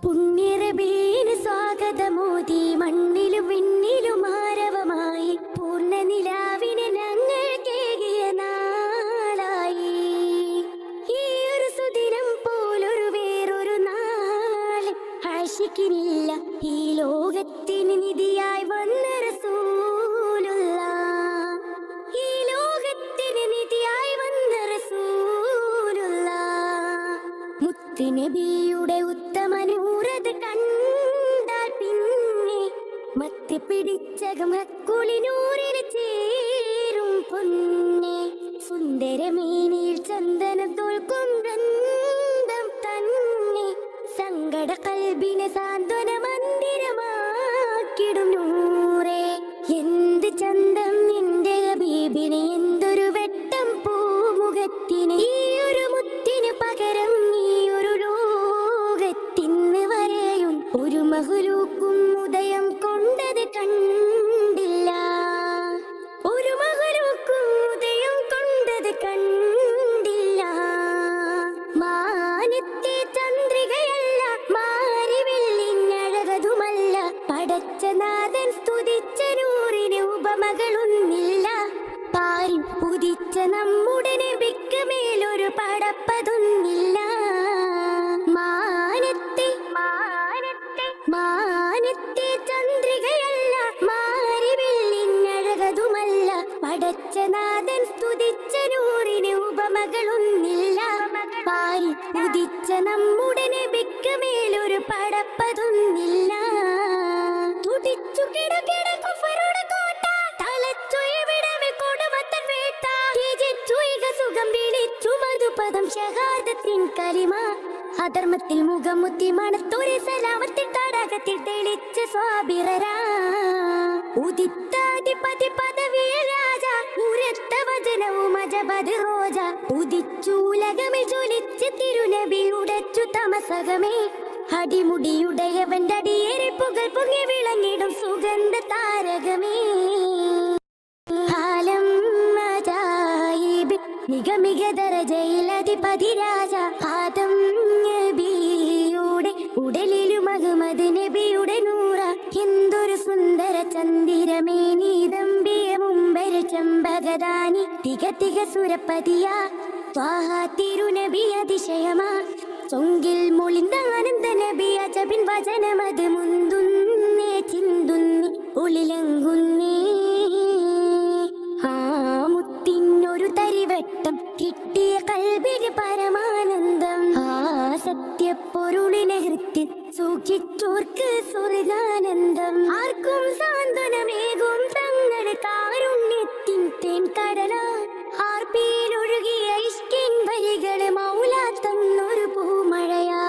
പുണ്യറബീന് സ്വാഗതമോദി മണ്ണിലും വിണ്ണിലും ആരവമായി പൂർണ്ണ നിലാവിനെ ഞങ്ങൾ കേകിയ നാളായി. ഈ ഒരു സുദിനം പോലൊരു വേറൊരു നാള് ആശിക്കിനില്ല. ഈ ലോകത്തിന് നിധിയായി വന്ന റസൂലുള്ളാഹ്, ഈ ലോകത്തിന് നിധിയായി വന്ന റസൂലുള്ളാഹ്. മുത്തുനബിയുടെ ഉത്തമനൂറത് കണ്ടാൽ പിന്നെ മത്തി പിടിച്ചകം ഹക്കുളിനൂറിന് ചേരും പൊന്നെ. സുന്ദരമേനിയിൽ ചന്ദനം തോൽക്കും വൃന്ദം തന്നെ സങ്കട കൽബിനെ സാന്ത്വന മന്ദിരമാക്കിടും നൂറേ. എന്ത് ചന്തം നിന്റെ ഹബീബിന്, എന്തൊരു വെട്ടം പൂമുഖത്തിന്. ഈ ഒരു മുത്തിന് പകരം ഈ ഒരു ലോകത്തിന്ന് വരെയും ഒരു മഹ്ലൂക്കും ഉദയം കൊണ്ടത് കണ്ടില്ല. ഒരു മഹ്ലൂക്കും ഉദയം കൊണ്ടത് കണ്ടില്ല. മാനത്തെ ചന്ദ്രികയല്ല, മാരി വെള്ളിഞ്ഞഴകതുമല്ല. പടച്ച നാഥൻ സ്തുതിച്ച നൂറിന് ഉപമകളൊന്നില്ല. പാരി ഉദിച്ച നമ്മുടെ നബിക്ക് മേലൊരു പടപ്പതൊന്നില്ല. മാനത്തെ മാനത്തെ ചന്ദ്രികയല്ല, മാരി വെള്ളിഞ്ഞഴകതുമല്ല. പടച്ച നാഥൻ സ്തുതിച്ച നൂറിന് ഉപമകളൊന്നില്ല. പാരി ഉദിച്ച നമ്മുടെ നബിക്ക് മേലൊരു പടപ്പതൊന്നില്ല. തുടിച്ചു കിടകിട കുഫറുടെ കോട്ട, തലച്ചു എവിടവെ കൊടുമത്തൻ വേട്ട. ത്യജിച്ചു ഇക സുഖം വിളിച്ചു മധുപദം ഷഹാദത്തിൻ കലിമ. അധർമ്മത്തിൽ മുഖമുത്തി മണത്തൊരു സലാമത്തിൽ തടാകത്തിൽ തെളിച്ച സ്വാബിറരാ. ഉദിത്താധിപതി പദവിയ രാജ, ഉരത്ത വചനവും അജബത് റോജ. ഉദിച്ചൂലകമിൽ ജ്വലിച്ച് തിരുനബി ഉടച്ചു തമസകമേ. അടിമുടിയുടയവന്റെ അടിയേറി പുകൾ പൊങ്ങി വിളങ്ങിടും സുഗന്ധ താരകമേ. ആലം അജായിബ് മിക ദരജയിൽ അധിപതി രാജ. ആദം നബിയുടെ ഉടലിലും അഹ്മദ് നബിയുടെ നൂറ. എന്തൊരു സുന്ദര ചന്ദിരമേനി ദമ്പിയ മുമ്പര ചമ്പകദാനി. തിക സുരപതിയാ ത്വാഹ തിരുനബി അതിശയമാ. ചൊങ്കിൽ മൊളിന്ത ആനന്ദ നബി അജബിൻ വചനമത് മുന്തുന്നേ ചിന്തുന്നി ഉളിലങ്കുന്നേ. ആ മുത്തിനൊരു തരിവട്ടം കിട്ടിയ കൽബിന് പരമാനന്ദം. ആ സത്യപ്പൊരുളിനെ ഹൃത്തിൽ സൂക്ഷിച്ചോർക്ക് സ്വർഗാനന്ദം. ആർക്കും സാന്ത്വനമേകും തങ്ങളുടെ കാരുണ്യത്തിൻ തേൻ കടല. ആർപ്പിയിലൊഴുകിയ ഇഷ്കിൻ വരികള് മൗലാ തന്നൊരു പൂമഴയാ.